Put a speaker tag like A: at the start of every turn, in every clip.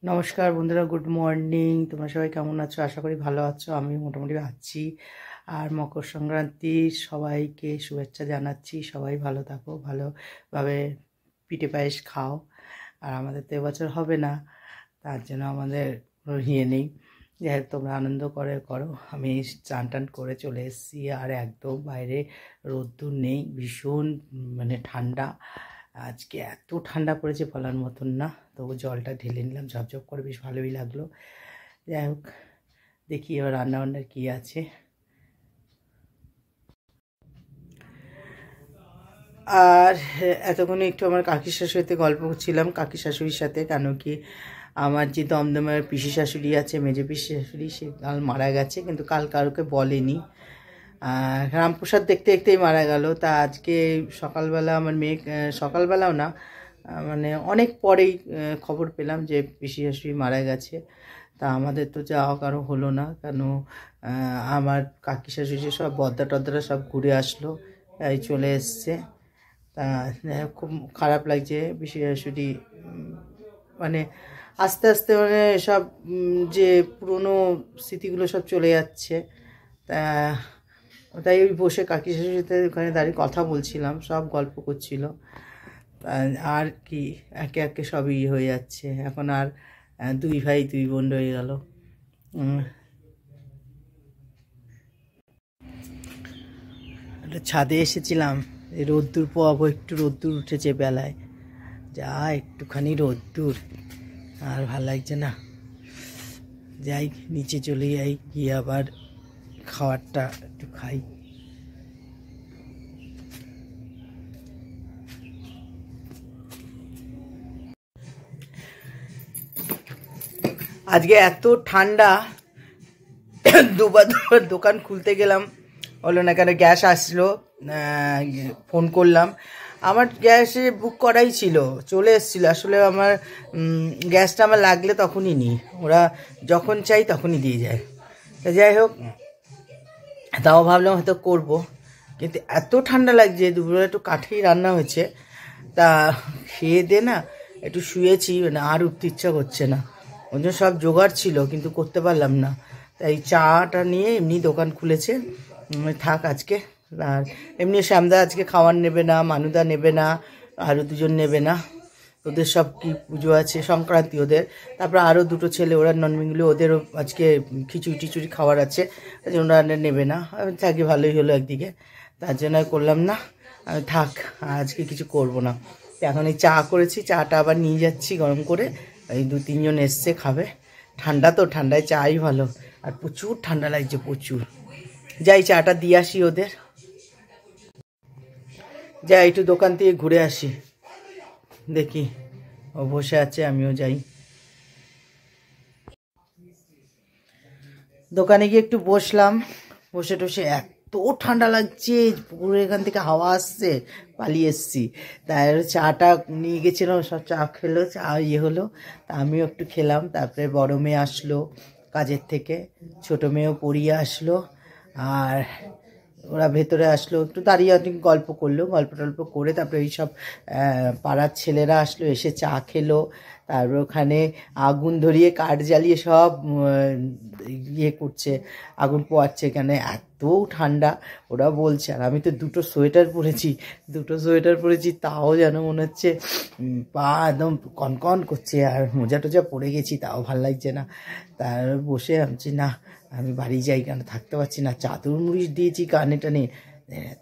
A: নমস্কার বন্ধুরা, good morning. তোমরা সবাই কেমন আছো? আশা করি ভালো আছো। আমি মোটামুটি আছি। আর মকর সংক্রান্তির সবাইকে শুভেচ্ছা জানাচ্ছি। সবাই ভালো থাকো, ভালোভাবে পিঠে পায়েস খাও। আর আমাদের তো এবছর হবে না, তার জন্য আমাদের কোনো ইয়ে নেই। যাই হোক, তোমরা আনন্দ করে করো। আমি চান টান করে চলে এসেছি, আর একদম বাইরে রোদ্দুর নেই, ভীষণ মানে ঠান্ডা। আজকে এত ঠান্ডা পড়েছে বলার মতন না। তবু জলটা ঢেলে নিলাম, ঝপঝপ করে, বেশ ভালোই লাগলো। যাই হোক, দেখি এবার রান্নাবান্নার কী আছে। আর এতক্ষণে একটু আমার কাকি শাশুড়ির সাথে গল্প করছিলাম, কাকি শাশুড়ির সাথে। কেন কি, আমার যে দমদমের পিসি শাশুড়ি আছে, মেজে পিসি শাশুড়ি, সে কাল মারা গেছে, কিন্তু কাল কারোকে বলেনি। রামপ্রসাদ দেখতে দেখতেই মারা গেল। তা আজকে সকালবেলা আমার মেয়ে, সকালবেলাও না, মানে অনেক পরেই খবর পেলাম যে পিসি শাশুড়ি মারা গেছে। তা আমাদের তো যাওয়া কারো হলো না, কেন আমার কাকি শাশুড়ি সব বদ্দা টদ্দারা সব ঘুরে আসলো, এই চলে এসছে। তা খুব খারাপ লাগছে। পিসি শাশুড়ি মানে আস্তে আস্তে মানে সব যে পুরনো স্মৃতিগুলো সব চলে যাচ্ছে। তা তাই ওই বসে কাকি শাশুড়ির সাথে ওখানে দাঁড়িয়ে কথা বলছিলাম, সব গল্প করছিল। আর কি, একে একে সবই হয়ে যাচ্ছে এখন। আর দুই ভাই দুই বোন রয়ে গেল। একটা ছাদে এসেছিলাম, এই রোদ্দুর পোয়াবো, একটু রোদ্দুর উঠেছে বেলায়, যা একটুখানি রোদ্দুর, আর ভাল লাগছে না। যাই নিচে চলে যাই, গিয়ে আবার খাবারটা একটু খাই। আজকে এত ঠান্ডা, দুবার দুবার দোকান খুলতে গেলাম, হলো না। কেন, গ্যাস আসলো, ফোন করলাম। আমার গ্যাসে বুক করাই ছিল, চলে এসেছিলো। আসলে আমার গ্যাসটা আমার লাগলে তখনই নিই, ওরা যখন চাই তখনই দিয়ে যায়। তা যাই হোক, তাও ভাবলাম হয়তো করবো, কিন্তু এত ঠান্ডা লাগছে। দুপুরে একটু কাঠেই রান্না হয়েছে, তা খেয়ে দে না একটু শুয়েছি, মানে আর উঠতে ইচ্ছা করছে না। ওই জন্য সব জোগাড় ছিল, কিন্তু করতে পারলাম না। তাই চাটা নিয়ে এমনি দোকান খুলেছে, থাক আজকে। আর এমনি শ্যামদা আজকে খাওয়ার নেবে না, মানুদা নেবে না, আরও দুজন নেবে না। ওদের সব কি পুজো আছে, সংক্রান্তি ওদের। তারপর আরও দুটো ছেলে, ওরা নন বেঙ্গলি, ওদেরও আজকে খিচুড়ি টিচুড়ি খাওয়ার আছে, ওরা নেবে না। আমি থাকি, ভালোই হলো একদিকে। তার জন্য আর করলাম না। আমি থাক, আজকে কিছু করব না। এখন এই চা করেছি, চাটা আবার নিয়ে যাচ্ছি গরম করে। এই দু তিনজন এসছে খাবে। ঠান্ডা তো, ঠান্ডায় চাই ভালো। আর প্রচুর ঠান্ডা লাগছে, প্রচুর। যাই চাটা দিয়ে আসি ওদের। যাই একটু দোকান থেকে ঘুরে আসি, দেখি। ও বসে আছে, আমিও যাই। দোকানে গিয়ে একটু বসলাম, বসে টসে এত ঠান্ডা লাগছে, পুকুরের এখান থেকে হাওয়া আসছে, পালিয়ে এসছি। তাই চাটা নিয়ে গেছিলাম, সব চা খেলো, চা ইয়ে হলো। তা আমিও একটু খেলাম। তারপরে বড় মেয়ে আসলো কাজের থেকে, ছোটো মেয়েও পড়িয়ে আসলো। আর ওরা ভেতরে আসলো, একটু দাঁড়িয়ে অনেক গল্প করলো, গল্প টল্প করে তারপরে এই সব পাড়ার ছেলেরা আসলো, এসে চা খেলো। তারপর ওখানে আগুন ধরিয়ে কাঠ জ্বালিয়ে সব ইয়ে করছে, আগুন পোয়াচ্ছে। কেন এত ঠান্ডা, ওরা বলছে। আর আমি তো দুটো সোয়েটার পরেছি, তাও যেন মনে হচ্ছে পা একদম কনকন করছে। আর মোজা টোজা পরে গেছি, তাও ভাল লাগছে না। তার বসে ভাবছি না, আমি বাড়ি যাই, কেন থাকতে পারছি না। চাদর মুড়ি দিয়েছি কানে টানে।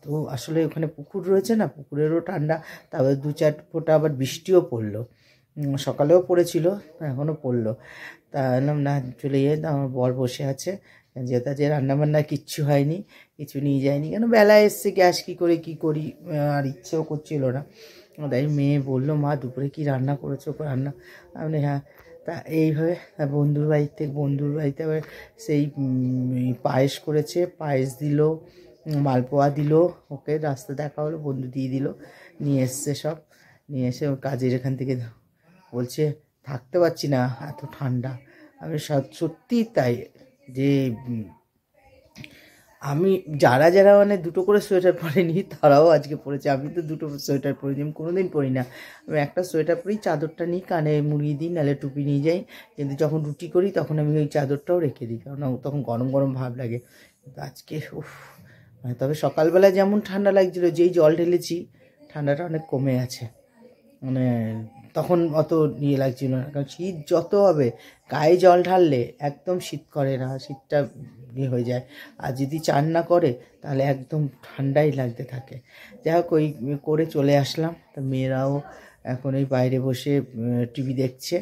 A: তো আসলে ওখানে পুকুর রয়েছে না, পুকুরেরও ঠান্ডা। তারপর দু চার ফোঁটা আবার বৃষ্টিও পড়লো, সকালেও পড়েছিল, এখনও পড়লো। তা এলাম না, চলে যাই। আমার বর বসে আছে, যেটা যে রান্নাবান্না কিচ্ছু হয়নি, কিছু নিয়ে যায়নি। কেন, বেলা এসছে, গ্যাস কী করে কী করি, আর ইচ্ছেও করছিল না। তাই মেয়ে বললো, মা দুপুরে কি রান্না করেছো? রান্না, আমি হ্যাঁ। তা এইভাবে বন্ধুর বাড়িতে আবার সেই পায়েস করেছে, পায়েস দিল, মালপোয়া দিল। ওকে রাস্তা দেখা হলো, বন্ধু দিয়ে দিল, নিয়ে এসছে সব। নিয়ে এসে ওর কাজের এখান থেকে বলছে, থাকতে পারছি না, এত ঠান্ডা। আমি সত্যিই তাই, যে আমি যারা যারা মানে দুটো করে সোয়েটার পরেনি তারাও আজকে পরেছে। আমি তো দুটো সোয়েটার পরিনি, আমি কোনোদিন পরি না। আমি একটা সোয়েটার পরি, চাদরটা নিই কানে মুড়িয়ে দিই, নাহলে টুপি নিয়ে যাই। কিন্তু যখন রুটি করি তখন আমি ওই চাদরটাও রেখে দিই, কারণ তখন গরম গরম ভাব লাগে। কিন্তু আজকে উফ, মানে তবে সকালবেলা যেমন ঠান্ডা লাগছিলো, যেই জল ঢেলেছি ঠান্ডাটা অনেক কমে আছে। মানে তখন অত ইয়ে লাগছিল না, কারণ শীত যত হবে গায়ে জল ঢাললে একদম শীত করে না, শীতটা ইয়ে হয়ে যায়। আর যদি চান না করে তাহলে একদম ঠান্ডাই লাগতে থাকে। যাই হোক, ওই করে চলে আসলাম। তো মেয়েরাও এখন এই বাইরে বসে টিভি দেখছে।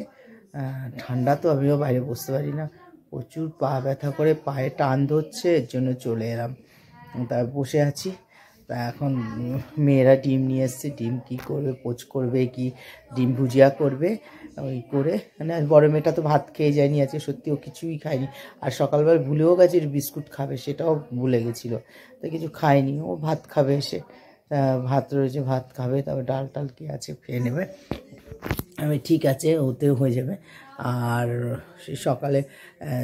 A: ঠান্ডা তো, আমিও বাইরে বসতে পারি না, প্রচুর পা ব্যথা করে, পায়ে টান ধরছে, এর জন্য চলে এলাম। তা বসে আছি। তা এখন মেয়েরা ডিম নিয়ে এসছে, ডিম কী করবে, পোচ করবে কি ডিম ভুজিয়া করবে, ওই করে মানে বড় মেয়েটা তো ভাত খেয়ে যায়নি আজকে, সত্যি ও কিছুই খায়নি। আর সকালবেলা ভুলেও গেছে বিস্কুট খাবে, সেটাও ভুলে গেছিলো, তো কিছু খায়নি। ও ভাত খাবে এসে, ভাত রয়েছে ভাত খাবে, তারপর ডাল টাল কি আছে খেয়ে নেবে। আমি ঠিক আছে, ওতেও হয়ে যাবে। আর সেই সকালে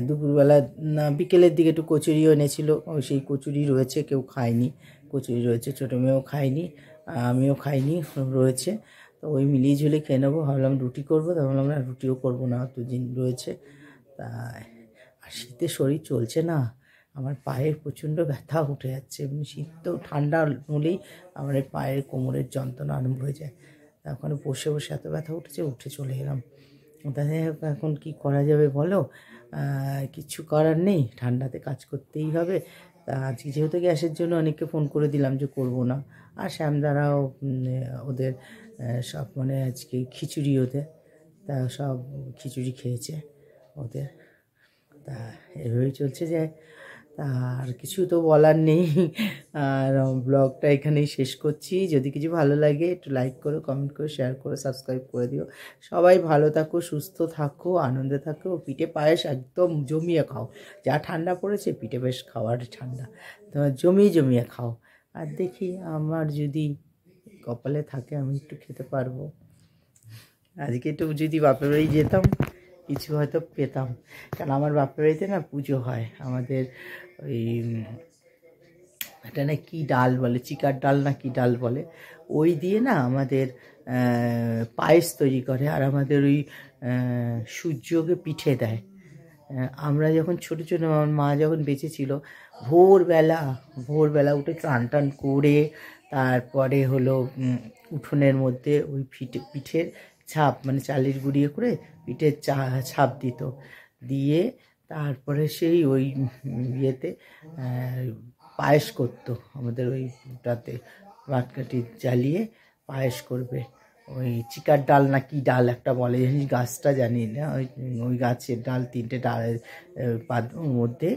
A: দুপুরবেলা না বিকেলের দিকে একটু কচুরিও এনেছিল, সেই কচুরি রয়েছে, কেউ খায়নি, কচুরি রয়েছে, ছোটো মেয়েও খায়নি, আমিও খাইনি, রয়েছে। তো ওই মিলিয়ে ঝুলিয়ে খেয়ে নেবো। ভাবলাম রুটি করবো, তা ভাবলাম না রুটিও করবো না, দুদিন রয়েছে। তাই আর শীতে শরীর চলছে না, আমার পায়ের প্রচণ্ড ব্যথা উঠে যাচ্ছে। এমনি শীত তো ঠান্ডা হলেই আমার এই পায়ের কোমরের যন্ত্রণা আরম্ভ হয়ে যায়। ওখানে বসে বসে এত ব্যথা উঠেছে, উঠে চলে এলাম। তাই এখন কি করা যাবে বলো, কিছু করার নেই, ঠান্ডাতে কাজ করতেই হবে। তা আজকে যেহেতু গ্যাসের জন্য অনেককে ফোন করে দিলাম যে করব না। আর শ্যামদারাও ওদের সব মানে আজকে খিচুড়ি, ওদের তা সব খিচুড়ি খেয়েছে ওদের। তা এভাবেই চলছে যায়, আর কিছু তো বলার নেই। আর ব্লগটা এখানেই শেষ করছি। যদি কিছু ভালো লাগে একটু লাইক করো, কমেন্ট করো, শেয়ার করো, সাবস্ক্রাইব করে দিও। সবাই ভালো থাকো, সুস্থ থাকো, আনন্দে থাকো। পিঠে পায়েস একদম জমিয়ে খাও, যা ঠান্ডা পড়েছে পিঠে পায়েস খাওয়ার ঠান্ডা, তোমার জমিয়ে জমিয়ে খাও। আর দেখি আমার যদি কপালে থাকে আমি একটু খেতে পারবো। আজকে একটু যদি বাপের বাড়ি যেতাম কিছু হয়তো পেতাম, কারণ আমার বাপের বাড়িতে না পুজো হয়। আমাদের ওই এটা না কী ডাল বলে, চিকার ডাল না কী ডাল বলে, ওই দিয়ে না আমাদের পায়েস তৈরি করে। আর আমাদের ওই সূর্যকে পিঠে দেয়। আমরা যখন ছোটো ছোটো, আমার মা যখন বেঁচে ছিল, ভোরবেলা উঠে স্নান টান করে তারপরে হলো উঠোনের মধ্যে ওই পিঠের ছাপ, মানে চালের গুঁড়িয়ে করে পিঠের ছাপ দিত, দিয়ে তারপরে সেই ওই ইয়েতে পায়েস করতো আমাদের ওইটাতে, পাটকাঠি জ্বালিয়ে পায়েস করবে। ওই চিকার ডাল না কি ডাল একটা বলে, জানিস গাছটা জানি না, ওই গাছের ডাল, তিনটে ডালের মধ্যে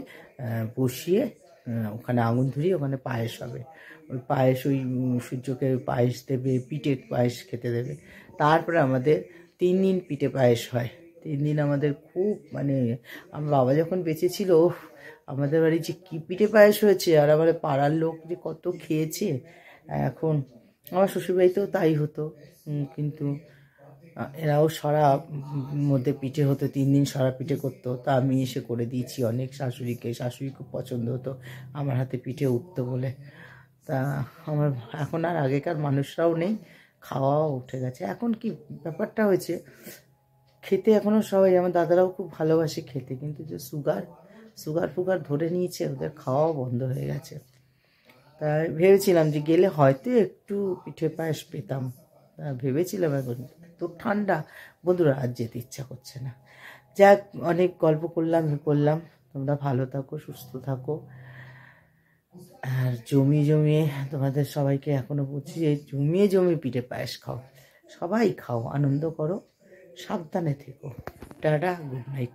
A: বসিয়ে ওখানে আগুন ধরিয়ে ওখানে পায়েস হবে। ওই পায়েস ওই সূর্যকে পায়েস দেবে, পিঠে পায়েস খেতে দেবে। তারপরে আমাদের 3 দিন পিঠে পায়েস হয়। 3 দিন আমাদের খুব মানে, আমার বাবা যখন বেঁচে ছিল আমাদের বাড়ি যে কী পিঠে পায়েস হয়েছে, আর আমাদের পাড়ার লোক যে কত খেয়েছে। এখন আমার শ্বশুরবাড়িতেও তাই হতো, কিন্তু এরাও সরা মধ্যে পিঠে হতো, 3 দিন সরা পিঠে করতো। তা আমি এসে করে দিয়েছি অনেক শাশুড়িকে, শাশুড়ি খুব পছন্দ হতো আমার হাতে পিঠে উঠতো বলে। তা আমার এখন আর আগেকার মানুষরাও নেই, খাওয়াও উঠে গেছে। এখন কি ব্যাপারটা হয়েছে, খেতে এখনও সবাই, আমার দাদারাও খুব ভালোবাসে খেতে, কিন্তু যে সুগার ফুগার ধরে নিয়েছে, ওদের খাওয়াও বন্ধ হয়ে গেছে। তাই ভেবেছিলাম যে গেলে হয়তো একটু পিঠে পায়েস পেতাম, ভেবেছিলাম। এখন তো ঠান্ডা, বন্ধুরা আজ যেতে ইচ্ছা করছে না। যাক, অনেক গল্প করলাম। তোমরা ভালো থাকো, সুস্থ থাকো, আর জমিয়ে তোমাদের সবাইকে এখনও বলছি যে জমিয়ে পিঠে পায়েস খাও, সবাই খাও, আনন্দ করো, সাবধানে থেকো। Tata, good night.